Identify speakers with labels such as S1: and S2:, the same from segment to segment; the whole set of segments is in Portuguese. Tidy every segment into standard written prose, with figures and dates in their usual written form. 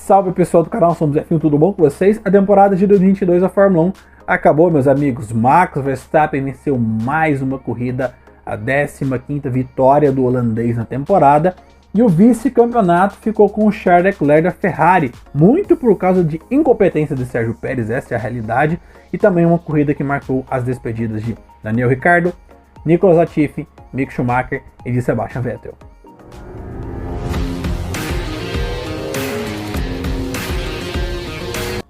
S1: Salve pessoal do canal, somos F1, tudo bom com vocês? A temporada de 2022 da Fórmula 1 acabou, meus amigos. Max Verstappen venceu mais uma corrida, a 15ª vitória do holandês na temporada, e o vice-campeonato ficou com o Charles Leclerc da Ferrari, muito por causa de incompetência de Sérgio Pérez, essa é a realidade, e também uma corrida que marcou as despedidas de Daniel Ricciardo, Nicolas Latifi, Mick Schumacher e de Sebastian Vettel.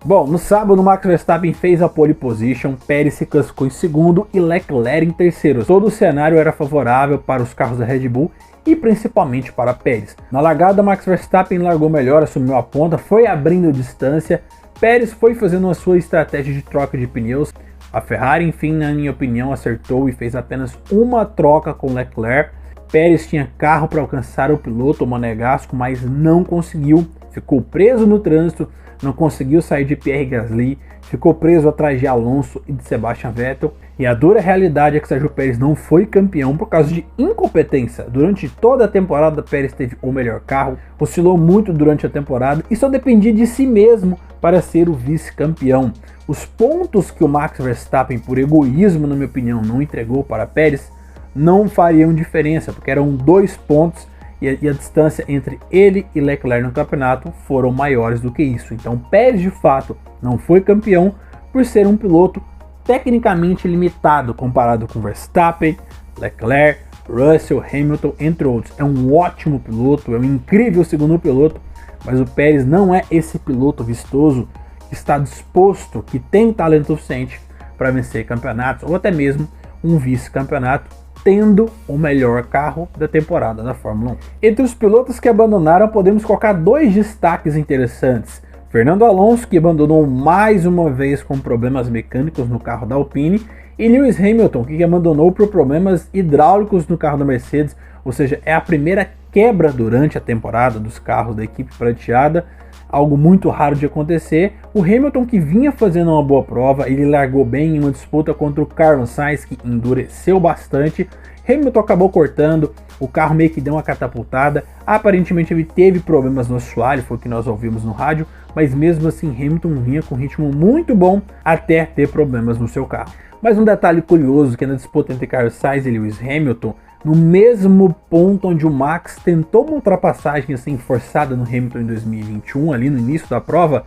S1: Bom, no sábado, Max Verstappen fez a pole position, Pérez se classificou em segundo e Leclerc em terceiro. Todo o cenário era favorável para os carros da Red Bull e principalmente para Pérez. Na largada, Max Verstappen largou melhor, assumiu a ponta, foi abrindo distância. Pérez foi fazendo a sua estratégia de troca de pneus. A Ferrari, enfim, na minha opinião, acertou e fez apenas uma troca com Leclerc. Pérez tinha carro para alcançar o piloto, o Monegasco, mas não conseguiu. Ficou preso no trânsito, não conseguiu sair de Pierre Gasly, ficou preso atrás de Alonso e de Sebastian Vettel. E a dura realidade é que Sérgio Pérez não foi campeão por causa de incompetência. Durante toda a temporada, Pérez teve o melhor carro, oscilou muito durante a temporada e só dependia de si mesmo para ser o vice-campeão. Os pontos que o Max Verstappen, por egoísmo, na minha opinião, não entregou para Pérez, não fariam diferença, porque eram 2 pontos e a distância entre ele e Leclerc no campeonato foram maiores do que isso. Então Pérez de fato não foi campeão por ser um piloto tecnicamente limitado comparado com Verstappen, Leclerc, Russell, Hamilton, entre outros. É um ótimo piloto, é um incrível segundo piloto, mas o Pérez não é esse piloto vistoso que está disposto, que tem talento suficiente para vencer campeonatos ou até mesmo um vice-campeonato, tendo o melhor carro da temporada da Fórmula 1. Entre os pilotos que abandonaram, podemos colocar 2 destaques interessantes. Fernando Alonso, que abandonou mais uma vez com problemas mecânicos no carro da Alpine, e Lewis Hamilton, que abandonou por problemas hidráulicos no carro da Mercedes, ou seja, é a primeira quebra durante a temporada dos carros da equipe prateada, algo muito raro de acontecer. O Hamilton, que vinha fazendo uma boa prova, ele largou bem em uma disputa contra o Carlos Sainz, que endureceu bastante. Hamilton acabou cortando, o carro meio que deu uma catapultada. Aparentemente ele teve problemas no assoalho, foi o que nós ouvimos no rádio, mas mesmo assim Hamilton vinha com um ritmo muito bom até ter problemas no seu carro. Mas um detalhe curioso, que na disputa entre Carlos Sainz e Lewis Hamilton, no mesmo ponto onde o Max tentou uma ultrapassagem assim forçada no Hamilton em 2021, ali no início da prova,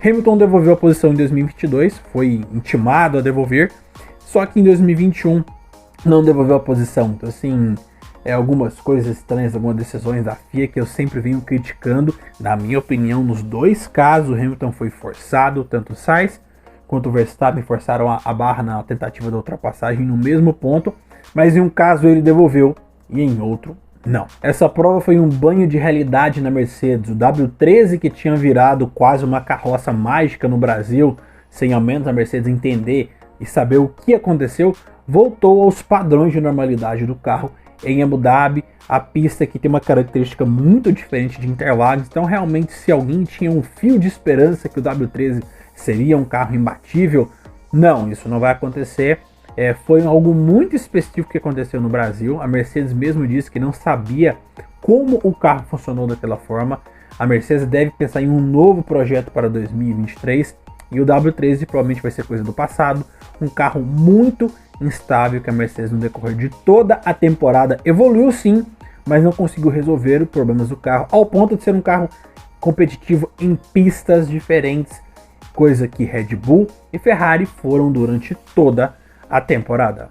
S1: Hamilton devolveu a posição em 2022, foi intimado a devolver, só que em 2021 não devolveu a posição. Então assim, algumas coisas estranhas, algumas decisões da FIA que eu sempre venho criticando. Na minha opinião, nos 2 casos o Hamilton foi forçado, tanto o Sainz quanto o Verstappen forçaram a barra na tentativa da ultrapassagem no mesmo ponto, mas em um caso ele devolveu e em outro não. Essa prova foi um banho de realidade na Mercedes. O W13, que tinha virado quase uma carroça mágica no Brasil, sem ao menos a Mercedes entender e saber o que aconteceu, voltou aos padrões de normalidade do carro em Abu Dhabi, a pista que tem uma característica muito diferente de Interlagos. Então realmente, se alguém tinha um fio de esperança que o W13 seria um carro imbatível, não, isso não vai acontecer. Foi algo muito específico que aconteceu no Brasil. A Mercedes mesmo disse que não sabia como o carro funcionou daquela forma. A Mercedes deve pensar em um novo projeto para 2023 e o W13 provavelmente vai ser coisa do passado. Um carro muito instável que a Mercedes no decorrer de toda a temporada evoluiu sim, mas não conseguiu resolver os problemas do carro ao ponto de ser um carro competitivo em pistas diferentes, coisa que Red Bull e Ferrari foram durante toda a temporada.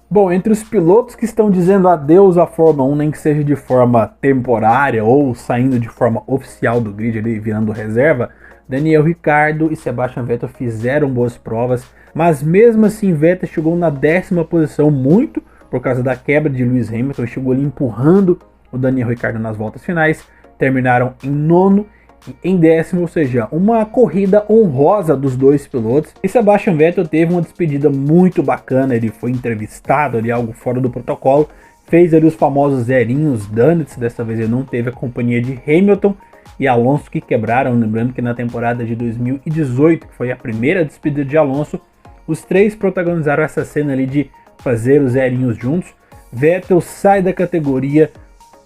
S1: Bom, entre os pilotos que estão dizendo adeus à Fórmula 1, nem que seja de forma temporária ou saindo de forma oficial do grid, ali virando reserva, Daniel Ricciardo e Sebastian Vettel fizeram boas provas, mas mesmo assim Vettel chegou na 10ª posição, muito por causa da quebra de Lewis Hamilton, chegou ali empurrando o Daniel Ricciardo nas voltas finais, terminaram em 9º e em 10º, ou seja, uma corrida honrosa dos 2 pilotos. E Sebastian Vettel teve uma despedida muito bacana, ele foi entrevistado ali, algo fora do protocolo, fez ali os famosos zerinhos donuts. Dessa vez ele não teve a companhia de Hamilton e Alonso, que quebraram. Lembrando que na temporada de 2018, que foi a primeira despedida de Alonso, os 3 protagonizaram essa cena ali de fazer os zerinhos juntos. Vettel sai da categoria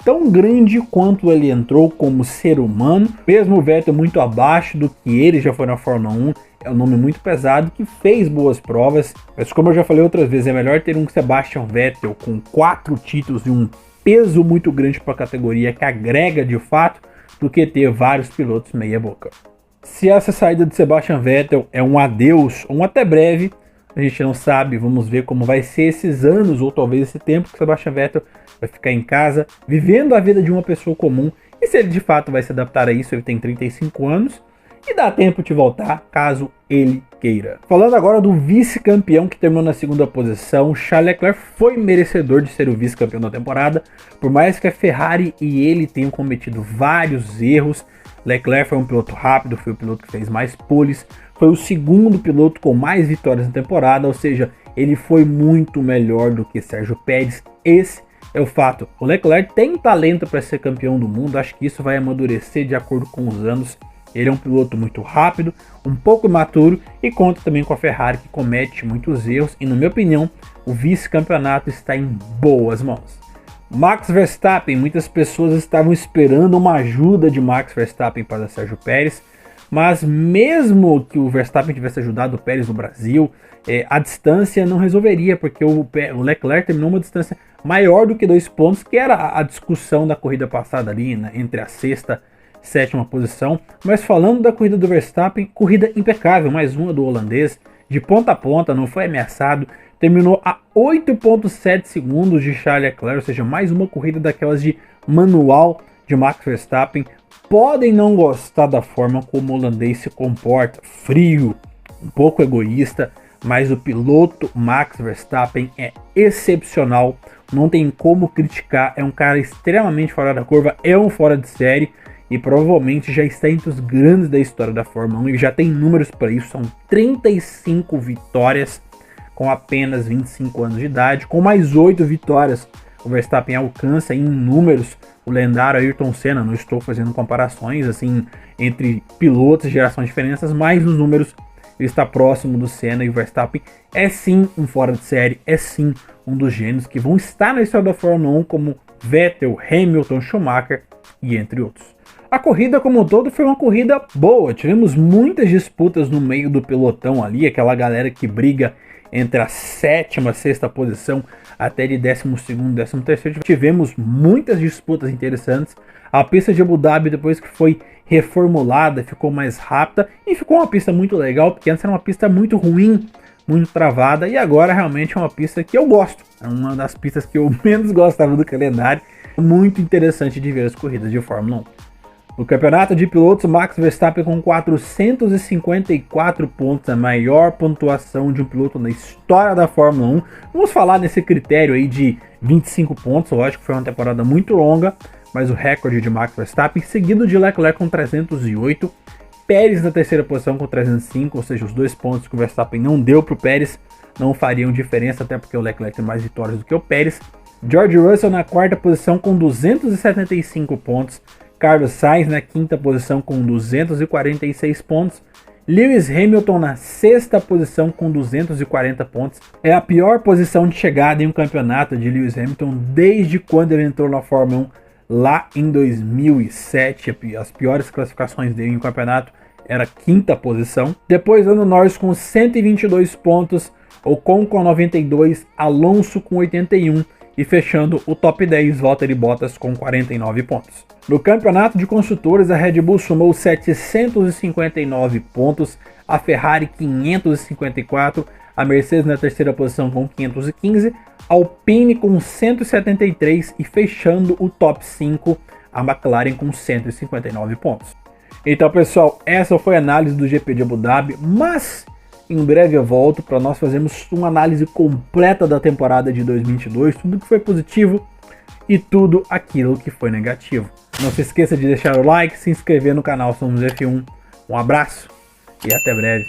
S1: tão grande quanto ele entrou como ser humano. Mesmo o Vettel muito abaixo do que ele já foi na Fórmula 1, é um nome muito pesado que fez boas provas. Mas como eu já falei outras vezes, é melhor ter um Sebastian Vettel com 4 títulos e um peso muito grande para a categoria que agrega de fato, do que ter vários pilotos meia boca. Se essa saída de Sebastian Vettel é um adeus ou um até breve, a gente não sabe. Vamos ver como vai ser esses anos ou talvez esse tempo que Sebastian Vettel vai ficar em casa, vivendo a vida de uma pessoa comum, e se ele de fato vai se adaptar a isso. Ele tem 35 anos e dá tempo de voltar caso ele queira. Falando agora do vice-campeão que terminou na segunda posição, Charles Leclerc foi merecedor de ser o vice-campeão da temporada, por mais que a Ferrari e ele tenham cometido vários erros. Leclerc foi um piloto rápido, foi o piloto que fez mais poles, foi o segundo piloto com mais vitórias na temporada, ou seja, ele foi muito melhor do que Sérgio Pérez. Esse é o fato. O Leclerc tem talento para ser campeão do mundo, acho que isso vai amadurecer de acordo com os anos. Ele é um piloto muito rápido, um pouco imaturo e conta também com a Ferrari, que comete muitos erros, e na minha opinião, o vice-campeonato está em boas mãos. Max Verstappen, muitas pessoas estavam esperando uma ajuda de Max Verstappen para Sérgio Pérez, mas mesmo que o Verstappen tivesse ajudado o Pérez no Brasil, a distância não resolveria, porque o Leclerc terminou uma distância maior do que 2 pontos, que era a discussão da corrida passada ali, né, entre a sexta e sétima posição. Mas falando da corrida do Verstappen, corrida impecável, mais uma do holandês, de ponta a ponta, não foi ameaçado, terminou a 8,7 segundos de Charles Leclerc, ou seja, mais uma corrida daquelas de manual de Max Verstappen. Podem não gostar da forma como o holandês se comporta, frio, um pouco egoísta, mas o piloto Max Verstappen é excepcional, não tem como criticar, é um cara extremamente fora da curva, é um fora de série e provavelmente já está entre os grandes da história da Fórmula 1 e já tem números para isso. São 35 vitórias com apenas 25 anos de idade, com mais 8 vitórias o Verstappen alcança em números o lendário Ayrton Senna. Não estou fazendo comparações assim entre pilotos e gerações diferentes, mas nos números ele está próximo do Senna, e o Verstappen é sim um fora de série, é sim um dos gênios que vão estar na história da Fórmula 1 como Vettel, Hamilton, Schumacher e entre outros. A corrida como um todo foi uma corrida boa, tivemos muitas disputas no meio do pelotão ali, aquela galera que briga entre a sétima, sexta posição até de 12º, 13º. Tivemos muitas disputas interessantes. A pista de Abu Dhabi, depois que foi reformulada, ficou mais rápida e ficou uma pista muito legal, porque antes era uma pista muito ruim, muito travada, e agora realmente é uma pista que eu gosto. É uma das pistas que eu menos gostava do calendário. Muito interessante de ver as corridas de Fórmula 1. No campeonato de pilotos, Max Verstappen com 454 pontos, a maior pontuação de um piloto na história da Fórmula 1. Vamos falar nesse critério aí de 25 pontos, lógico que foi uma temporada muito longa, mas o recorde de Max Verstappen, seguido de Leclerc com 308, Pérez na terceira posição com 305, ou seja, os 2 pontos que o Verstappen não deu para o Pérez não fariam diferença, até porque o Leclerc tem mais vitórias do que o Pérez. George Russell na quarta posição com 275 pontos, Carlos Sainz na quinta posição com 246 pontos, Lewis Hamilton na sexta posição com 240 pontos. É a pior posição de chegada em um campeonato de Lewis Hamilton desde quando ele entrou na Fórmula 1 lá em 2007. As piores classificações dele em um campeonato era a quinta posição. Depois Lando Norris com 122 pontos, Ocon com 92, Alonso com 81 e fechando o top 10, Valtteri Bottas com 49 pontos. No campeonato de construtores, a Red Bull somou 759 pontos, a Ferrari 554, a Mercedes na terceira posição com 515, a Alpine com 173 e fechando o top 5, a McLaren com 159 pontos. Então pessoal, essa foi a análise do GP de Abu Dhabi, mas em breve eu volto para nós fazermos uma análise completa da temporada de 2022, tudo que foi positivo e tudo aquilo que foi negativo. Não se esqueça de deixar o like, se inscrever no canal Somos F1. Um abraço e até breve.